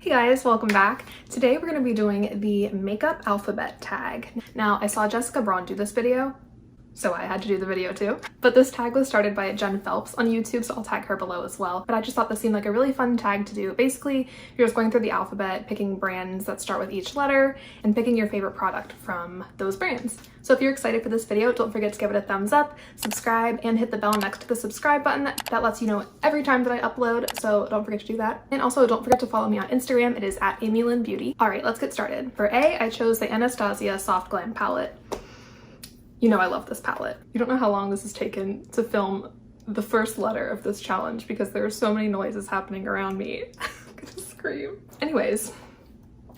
Hey guys, welcome back. Today we're going to be doing the makeup alphabet tag. Now, I saw Jessica Braun do this video, so I had to do the video too. But this tag was started by Jen Phelps on YouTube, so I'll tag her below as well. But I just thought this seemed like a really fun tag to do. Basically, you're just going through the alphabet, picking brands that start with each letter, and picking your favorite product from those brands. So if you're excited for this video, don't forget to give it a thumbs up, subscribe, and hit the bell next to the subscribe button. That lets you know every time that I upload, so don't forget to do that. And also don't forget to follow me on Instagram. It is at Aimee Lynn Beauty. All right, let's get started. For A, I chose the Anastasia Soft Glam palette. You know I love this palette. You don't know how long this has taken to film the first letter of this challenge because there are so many noises happening around me. I'm gonna scream. Anyways,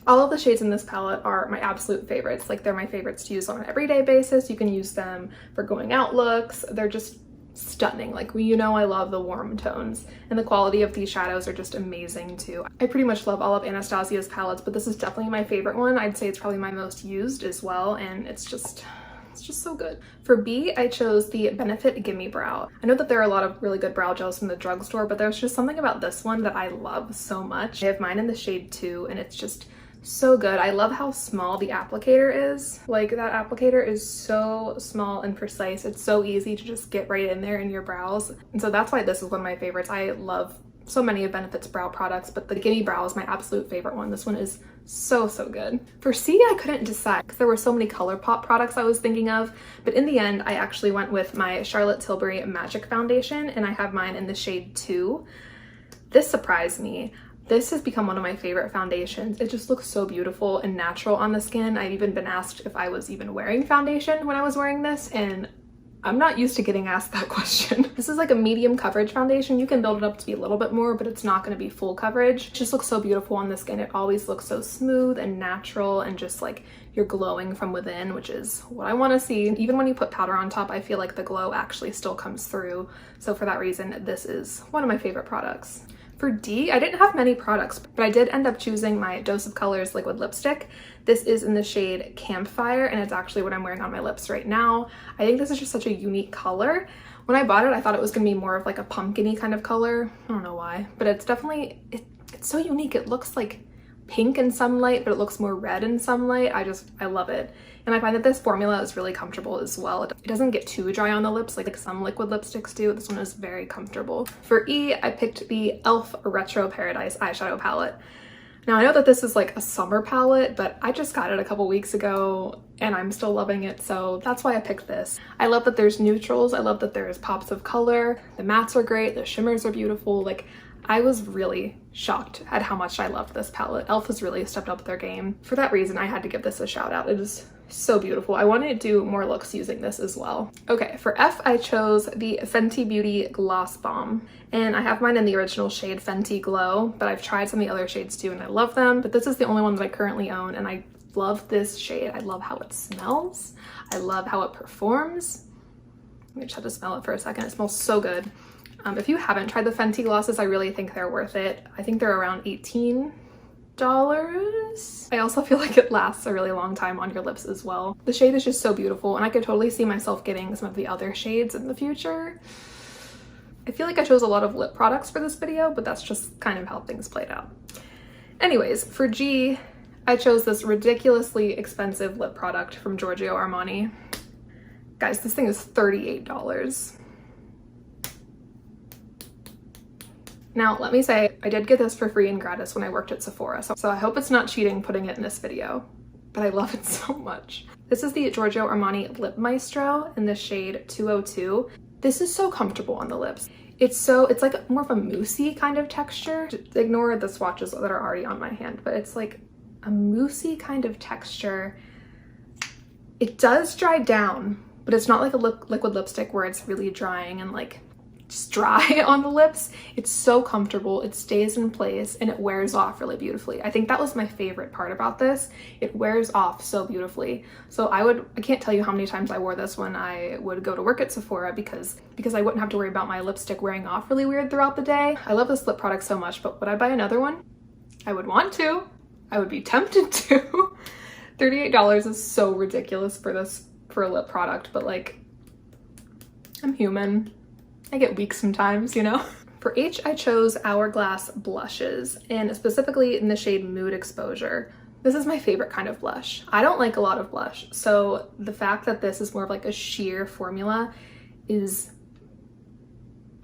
all of the shades in this palette are my absolute favorites. Like, they're my favorites to use on an everyday basis. You can use them for going out looks. They're just stunning. Like, you know I love the warm tones, and the quality of these shadows are just amazing too. I pretty much love all of Anastasia's palettes, but this is definitely my favorite one. I'd say it's probably my most used as well, and it's just so good. For B, I chose the Benefit Gimme Brow. I know that there are a lot of really good brow gels from the drugstore, but there's just something about this one that I love so much. I have mine in the shade 2, and it's just so good. I love how small the applicator is. Like, that applicator is so small and precise. It's so easy to just get right in there in your brows. And so that's why this is one of my favorites. I love so many of Benefit's brow products, but the Gimme Brow is my absolute favorite one. This one is so good. For C, I couldn't decide because there were so many ColourPop products I was thinking of, but in the end, I actually went with my Charlotte Tilbury Magic Foundation, and I have mine in the shade 2. This surprised me. This has become one of my favorite foundations. It just looks so beautiful and natural on the skin. I've even been asked if I was even wearing foundation when I was wearing this, and I'm not used to getting asked that question. This is like a medium coverage foundation. You can build it up to be a little bit more, but it's not going to be full coverage. It just looks so beautiful on the skin. It always looks so smooth and natural, and just like you're glowing from within, which is what I want to see. Even when you put powder on top, I feel like the glow actually still comes through. So for that reason, this is one of my favorite products. For D, I didn't have many products, but I did end up choosing my Dose of Colors liquid lipstick. This is in the shade Campfire, and it's actually what I'm wearing on my lips right now. I think this is just such a unique color. When I bought it, I thought it was gonna be more of like a pumpkin-y kind of color. I don't know why, but it's definitely, it's so unique. It looks like pink in some light, but it looks more red in some light. I love it. And I find that this formula is really comfortable as well. It doesn't get too dry on the lips like some liquid lipsticks do. This one is very comfortable. For E, I picked the e.l.f. Retro Paradise eyeshadow palette. Now, I know that this is like a summer palette, but I just got it a couple weeks ago and I'm still loving it, so that's why I picked this. I love that there's neutrals. I love that there's pops of color. The mattes are great. The shimmers are beautiful. Like, I was really shocked at how much I loved this palette. e.l.f. has really stepped up their game. For that reason, I had to give this a shout out. It is so beautiful. I wanted to do more looks using this as well. Okay, for F, I chose the Fenty Beauty Gloss Bomb, and I have mine in the original shade Fenty Glow, but I've tried some of the other shades too and I love them, but this is the only one that I currently own, and I love this shade. I love how it smells. I love how it performs. Let me just have to smell it for a second. It smells so good. If you haven't tried the Fenty glosses, I really think they're worth it. I think they're around $18. I also feel like it lasts a really long time on your lips as well. The shade is just so beautiful, and I could totally see myself getting some of the other shades in the future. I feel like I chose a lot of lip products for this video, but that's just kind of how things played out. Anyways, for G, I chose this ridiculously expensive lip product from Giorgio Armani. Guys, this thing is $38. Now, let me say, I did get this for free and gratis when I worked at Sephora, so I hope it's not cheating putting it in this video, but I love it so much. This is the Giorgio Armani Lip Maestro in the shade 202. This is so comfortable on the lips. It's like more of a moussey kind of texture. Ignore the swatches that are already on my hand, but it's like a moussey kind of texture. It does dry down, but it's not like a liquid lipstick where it's really drying and like just dry on the lips. It's so comfortable, it stays in place, and it wears off really beautifully. I think that was my favorite part about this. It wears off so beautifully. So I can't tell you how many times I wore this when I would go to work at Sephora because I wouldn't have to worry about my lipstick wearing off really weird throughout the day. I love this lip product so much, but would I buy another one? I would want to. I would be tempted to. $38 is so ridiculous for a lip product, but like, I'm human. I get weak sometimes, you know? For H, I chose Hourglass Blushes, and specifically in the shade Mood Exposure. This is my favorite kind of blush. I don't like a lot of blush, so the fact that this is more of like a sheer formula is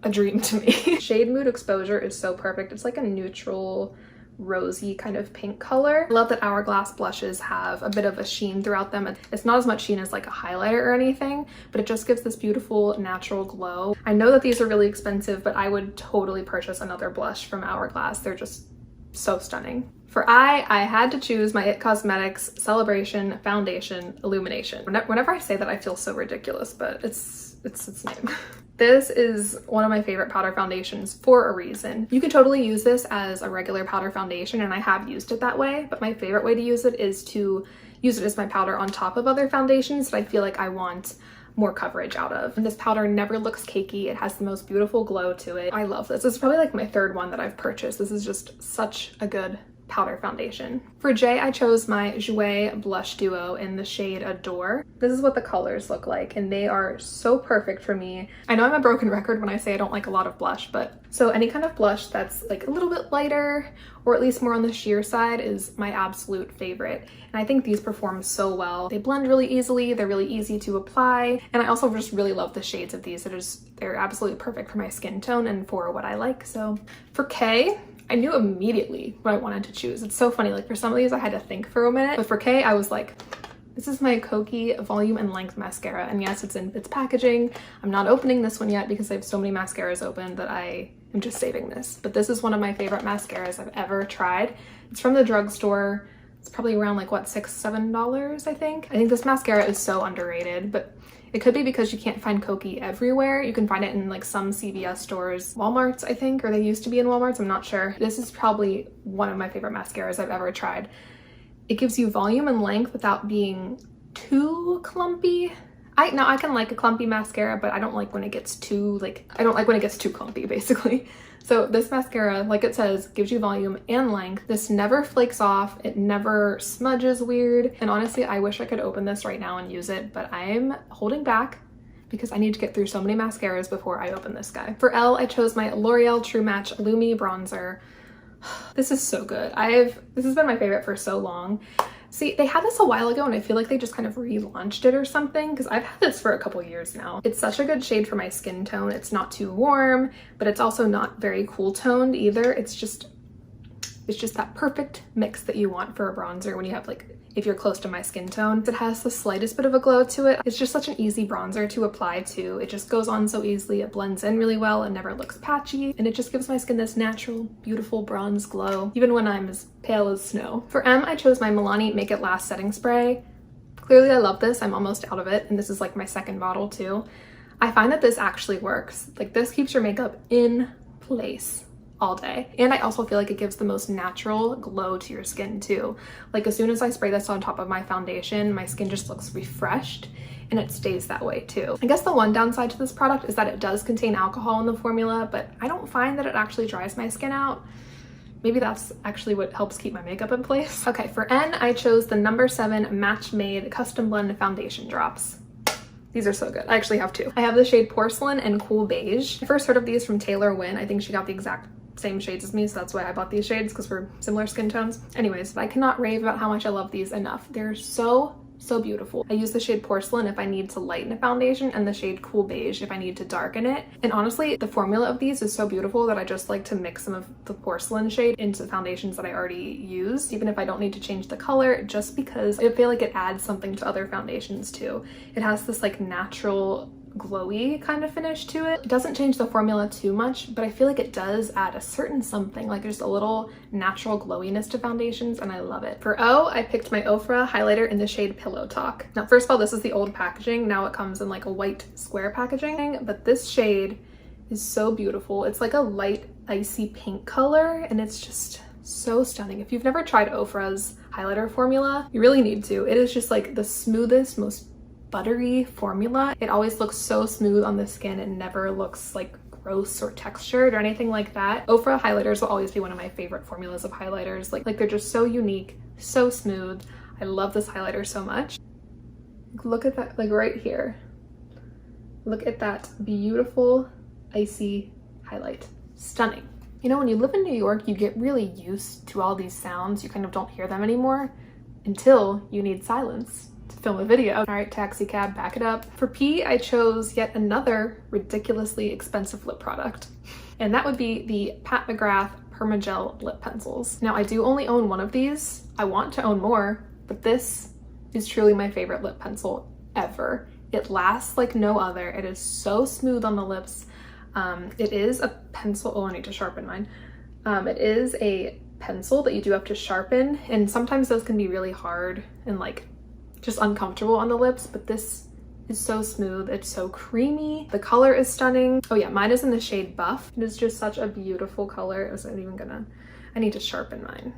a dream to me. Shade Mood Exposure is so perfect. It's like a neutral, rosy kind of pink color. I love that Hourglass blushes have a bit of a sheen throughout them. It's not as much sheen as like a highlighter or anything, but it just gives this beautiful natural glow. I know that these are really expensive, but I would totally purchase another blush from Hourglass. They're just so stunning. For I had to choose my IT Cosmetics Celebration Foundation Illumination. Whenever I say that, I feel so ridiculous, but it's its name. This is one of my favorite powder foundations for a reason. You can totally use this as a regular powder foundation, and I have used it that way, but my favorite way to use it is to use it as my powder on top of other foundations that I feel like I want more coverage out of. And this powder never looks cakey. It has the most beautiful glow to it. I love this. This is probably like my third one that I've purchased. This is just such a good powder foundation. For J, I chose my Jouer Blush Duo in the shade Adore. This is what the colors look like, and they are so perfect for me. I know I'm a broken record when I say I don't like a lot of blush, but so any kind of blush that's like a little bit lighter, or at least more on the sheer side, is my absolute favorite. And I think these perform so well. They blend really easily, they're really easy to apply, and I also just really love the shades of these. They're absolutely perfect for my skin tone and for what I like. So for K, I knew immediately what I wanted to choose. It's so funny, like for some of these I had to think for a minute, but for K I was like, this is my Kokie Volume and Length Mascara, and yes, it's in its packaging. I'm not opening this one yet because I have so many mascaras open that I am just saving this. But this is one of my favorite mascaras I've ever tried. It's from the drugstore. It's probably around like what, $6, $7, I think. I think this mascara is so underrated, but it could be because you can't find Kokie everywhere. You can find it in like some CVS stores, Walmarts, I think, or they used to be in Walmarts, I'm not sure. This is probably one of my favorite mascaras I've ever tried. It gives you volume and length without being too clumpy. Now I can like a clumpy mascara, but I don't like when it gets too clumpy, basically. So this mascara, like it says, gives you volume and length. This never flakes off. It never smudges weird. And honestly, I wish I could open this right now and use it, but I'm holding back because I need to get through so many mascaras before I open this guy. For L, I chose my L'Oreal True Match Lumi Bronzer. This is so good. This has been my favorite for so long. See, they had this a while ago and I feel like they just kind of relaunched it or something, because I've had this for a couple years now. It's such a good shade for my skin tone. It's not too warm, but it's also not very cool toned either. It's just that perfect mix that you want for a bronzer when you have like, if you're close to my skin tone. It has the slightest bit of a glow to it. It's just such an easy bronzer to apply to. It just goes on so easily. It blends in really well and never looks patchy. And it just gives my skin this natural, beautiful bronze glow, even when I'm as pale as snow. For M, I chose my Milani Make It Last Setting Spray. Clearly I love this. I'm almost out of it. And this is like my second bottle too. I find that this actually works. Like this keeps your makeup in place all day. And I also feel like it gives the most natural glow to your skin too. Like as soon as I spray this on top of my foundation, my skin just looks refreshed, and it stays that way too. I guess the one downside to this product is that it does contain alcohol in the formula, but I don't find that it actually dries my skin out. Maybe that's actually what helps keep my makeup in place. Okay, for N, I chose the No. 7 Match Made Custom Blend Foundation Drops. These are so good. I actually have two. I have the shade Porcelain and Cool Beige. I first heard of these from Taylor Wynn. I think she got the exact same shades as me, so that's why I bought these shades, because we're similar skin tones. Anyways, I cannot rave about how much I love these enough. They're so beautiful. I use the shade Porcelain if I need to lighten a foundation, and the shade Cool Beige if I need to darken it. And honestly, the formula of these is so beautiful that I just like to mix some of the Porcelain shade into foundations that I already used, even if I don't need to change the color, just because I feel like it adds something to other foundations too. It has this like natural glowy kind of finish to it. It doesn't change the formula too much, but I feel like it does add a certain something, like there's a little natural glowiness to foundations, and I love it. For O, I picked my Ofra highlighter in the shade Pillow Talk. Now, first of all, this is the old packaging. Now it comes in like a white square packaging, but this shade is so beautiful. It's like a light icy pink color, and it's just so stunning. If you've never tried Ofra's highlighter formula, you really need to. It is just like the smoothest, most buttery formula. It always looks so smooth on the skin. It never looks like gross or textured or anything like that. Ofra highlighters will always be one of my favorite formulas of highlighters. Like they're just so unique, so smooth. I love this highlighter so much. Look at that, like right here. Look at that beautiful icy highlight. stunning. You know, when you live in New York, you get really used to all these sounds. You kind of don't hear them anymore until you need silence to film a video. All right, taxi cab, back it up. For P, I chose yet another ridiculously expensive lip product, and that would be the Mcgrath Perma Gel lip pencils. Now, I do only own one of these. I want to own more, but this is truly my favorite lip pencil ever. It lasts like no other. It is so smooth on the lips. It is a pencil. Oh, I need to sharpen mine. It is a pencil that you do have to sharpen, and sometimes those can be really hard and like just uncomfortable on the lips, but this is so smooth. It's so creamy. The color is stunning. Oh yeah, mine is in the shade Buff. It is just such a beautiful color. I need to sharpen mine.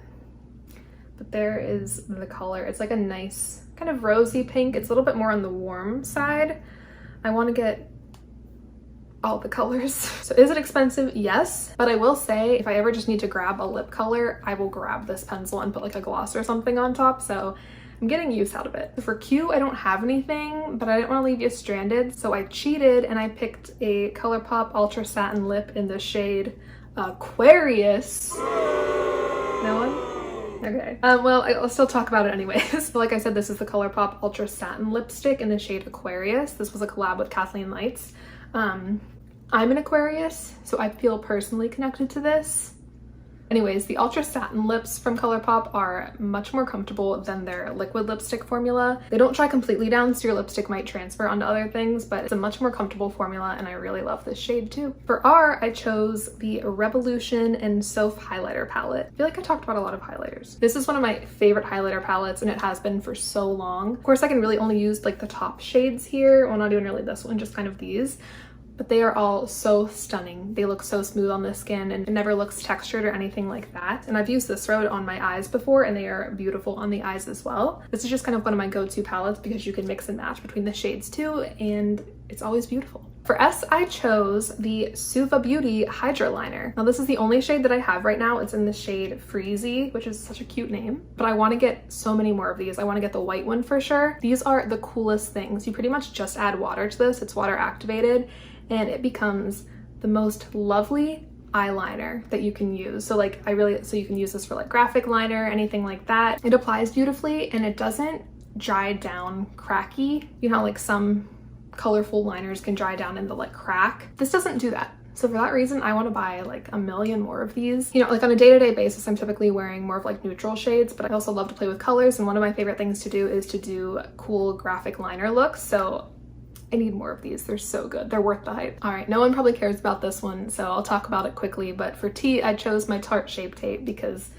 But there is the color. It's like a nice kind of rosy pink. It's a little bit more on the warm side. I want to get all the colors. So is it expensive? Yes, but I will say if I ever just need to grab a lip color, I will grab this pencil and put like a gloss or something on top. So I'm getting use out of it. For Q, I don't have anything, but I didn't want to leave you stranded, so I cheated and I picked a ColourPop Ultra Satin Lip in the shade Aquarius. No one? Okay. Well, I'll still talk about it anyways. Like I said, this is the ColourPop Ultra Satin Lipstick in the shade Aquarius. This was a collab with Kathleen Lights. I'm an Aquarius, so I feel personally connected to this. Anyways, the Ultra Satin lips from ColourPop are much more comfortable than their liquid lipstick formula. They don't dry completely down, so your lipstick might transfer onto other things, but it's a much more comfortable formula, and I really love this shade too. For R, I chose the Revolution and Sofa Highlighter palette. I feel like I talked about a lot of highlighters. This is one of my favorite highlighter palettes, and it has been for so long. Of course, I can really only use like the top shades here. Well, not even really this one, just kind of these. But they are all so stunning. They look so smooth on the skin and it never looks textured or anything like that. And I've used this road on my eyes before and they are beautiful on the eyes as well. This is just kind of one of my go-to palettes because you can mix and match between the shades too, and it's always beautiful. For S, I chose the Sufa Beauty Hydra liner. Now this is the only shade that I have right now. It's in the shade Freezy, which is such a cute name, but I want to get so many more of these. I want to get the white one for sure. These are the coolest things. You pretty much just add water to this. It's water activated, and it becomes the most lovely eyeliner that you can use. So like so you can use this for like graphic liner, anything like that. It applies beautifully and it doesn't dry down cracky. You know, like some colorful liners can dry down and they'll like crack. This doesn't do that. So for that reason, I want to buy like a million more of these. You know, like on a day-to-day basis, I'm typically wearing more of like neutral shades, but I also love to play with colors. And one of my favorite things to do is to do cool graphic liner looks. So I need more of these. They're so good. They're worth the hype. All right, no one probably cares about this one, so I'll talk about it quickly. But for T, I chose my Tarte Shape Tape because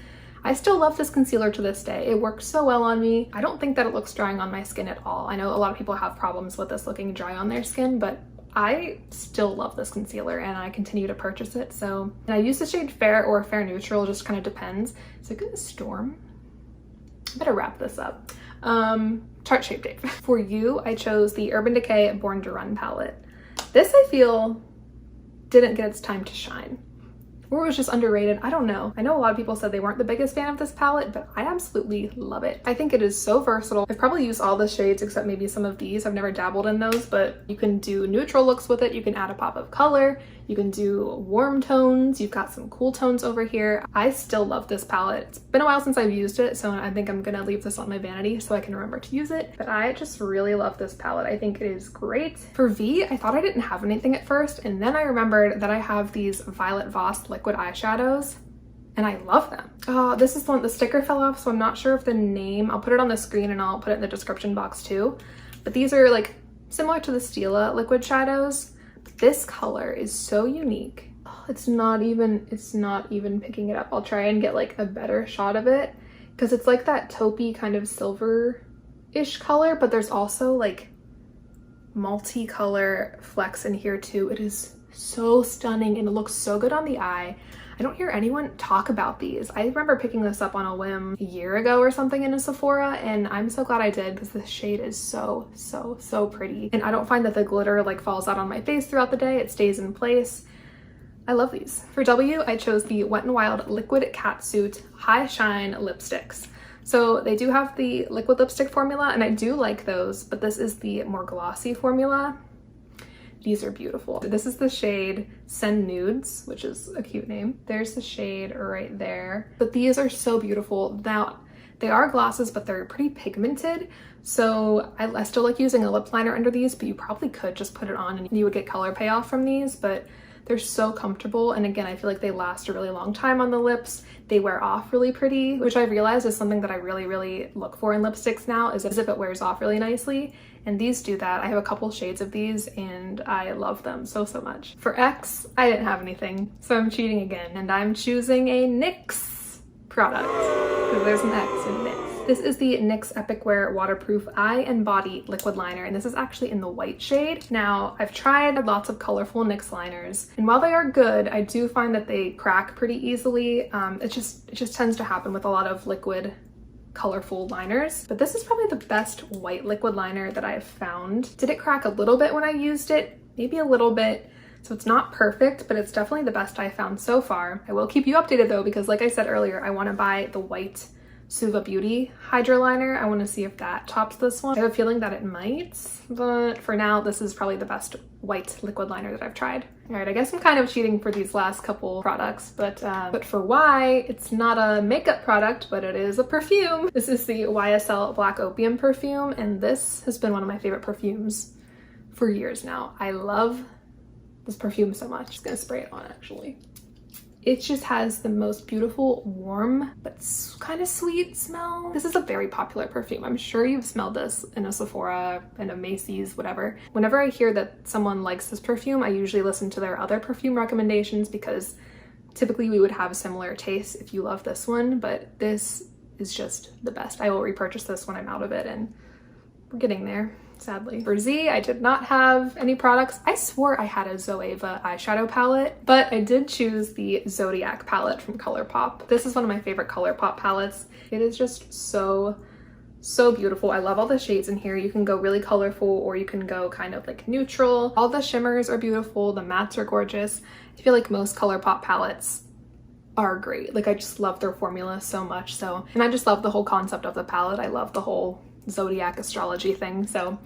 I still love this concealer to this day. It works so well on me. I don't think that it looks drying on my skin at all. I know a lot of people have problems with this looking dry on their skin, but I still love this concealer and I continue to purchase it. So, and I use the shade Fair or Fair Neutral, just kind of depends. Is it gonna storm? I better wrap this up. Tarte Shape Tape. For you, I chose the Urban Decay Born to Run palette. This I feel didn't get its time to shine. Or it was just underrated. I don't know. I know a lot of people said they weren't the biggest fan of this palette, but I absolutely love it. I think it is so versatile. I've probably used all the shades except maybe some of these. I've never dabbled in those, but you can do neutral looks with it. You can add a pop of color. You can do warm tones. You've got some cool tones over here. I still love this palette. It's been a while since I've used it, so I think I'm gonna leave this on my vanity so I can remember to use it. But I just really love this palette. I think it is great. For V, I thought I didn't have anything at first, and then I remembered that I have these Violet Voss liquid eyeshadows, and I love them. Oh, this is the one, the sticker fell off, so I'm not sure of the name. I'll put it on the screen and I'll put it in the description box too. But these are like similar to the Stila liquid shadows. This color is so unique. Oh, it's not even picking it up. I'll try and get like a better shot of it because it's like that taupey kind of silver-ish color, but there's also like multicolor flecks in here too. It is so stunning and it looks so good on the eye. I don't hear anyone talk about these. I remember picking this up on a whim a year ago or something in a Sephora, and I'm so glad I did because the shade is so pretty. And I don't find that the glitter like falls out on my face throughout the day. It stays in place. I love these. For W, I chose the Wet n Wild Liquid Catsuit High Shine Lipsticks. So they do have the liquid lipstick formula, and I do like those, but this is the more glossy formula. These are beautiful. This is the shade Send Nudes, which is a cute name. There's the shade right there. But these are so beautiful. Now, they are glosses, but they're pretty pigmented. So I still like using a lip liner under these, but you probably could just put it on and you would get color payoff from these, but they're so comfortable. And again, I feel like they last a really long time on the lips. They wear off really pretty, which I realized is something that I really look for in lipsticks now, is if it wears off really nicely. And these do that. I have a couple shades of these and I love them so much. For X, I didn't have anything, so I'm cheating again, and I'm choosing a NYX product, because there's an X in NYX. This is the NYX Epic Wear Waterproof Eye and Body Liquid Liner, and this is actually in the white shade. Now, I've tried lots of colorful NYX liners, and while they are good, I do find that they crack pretty easily. It just tends to happen with a lot of liquid colorful liners, but this is probably the best white liquid liner that I've found. Did it crack a little bit when I used it? Maybe a little bit. So it's not perfect, but it's definitely the best I found so far. I will keep you updated though, because like I said earlier, I want to buy the white Sufa Beauty Hydra liner. I want to see if that tops this one. I have a feeling that it might, but for now, this is probably the best white liquid liner that I've tried. All right, I guess I'm kind of cheating for these last couple products, but for Y, it's not a makeup product, but it is a perfume. This is the YSL Black Opium perfume, and this has been one of my favorite perfumes for years now. I love this perfume so much. I'm just gonna spray it on actually. It just has the most beautiful, warm, but kind of sweet smell. This is a very popular perfume. I'm sure you've smelled this in a Sephora, in a Macy's, whatever. Whenever I hear that someone likes this perfume, I usually listen to their other perfume recommendations, because typically we would have similar tastes if you love this one, but this is just the best. I will repurchase this when I'm out of it, and we're getting there. Sadly. For Z, I did not have any products. I swore I had a Zoeva eyeshadow palette, but I did choose the Zodiac palette from ColourPop. This is one of my favorite ColourPop palettes. It is just so beautiful. I love all the shades in here. You can go really colorful or you can go kind of like neutral. All the shimmers are beautiful. The mattes are gorgeous. I feel like most ColourPop palettes are great. Like I just love their formula so much. And I just love the whole concept of the palette. I love the whole Zodiac astrology thing, so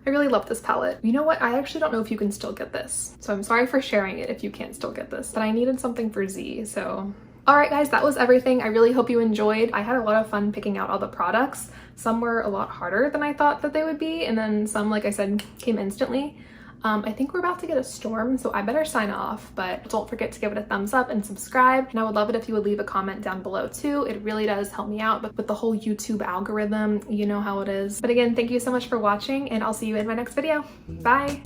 I really love this palette. You know what? I actually don't know if you can still get this, so I'm sorry for sharing it if you can't still get this, but I needed something for Z, so. Alright guys, that was everything. I really hope you enjoyed. I had a lot of fun picking out all the products. Some were a lot harder than I thought that they would be, and then some, like I said, came instantly. I think we're about to get a storm, so I better sign off, but don't forget to give it a thumbs up and subscribe, and I would love it if you would leave a comment down below too. It really does help me out, but with the whole YouTube algorithm, you know how it is. But again, thank you so much for watching, and I'll see you in my next video. Bye!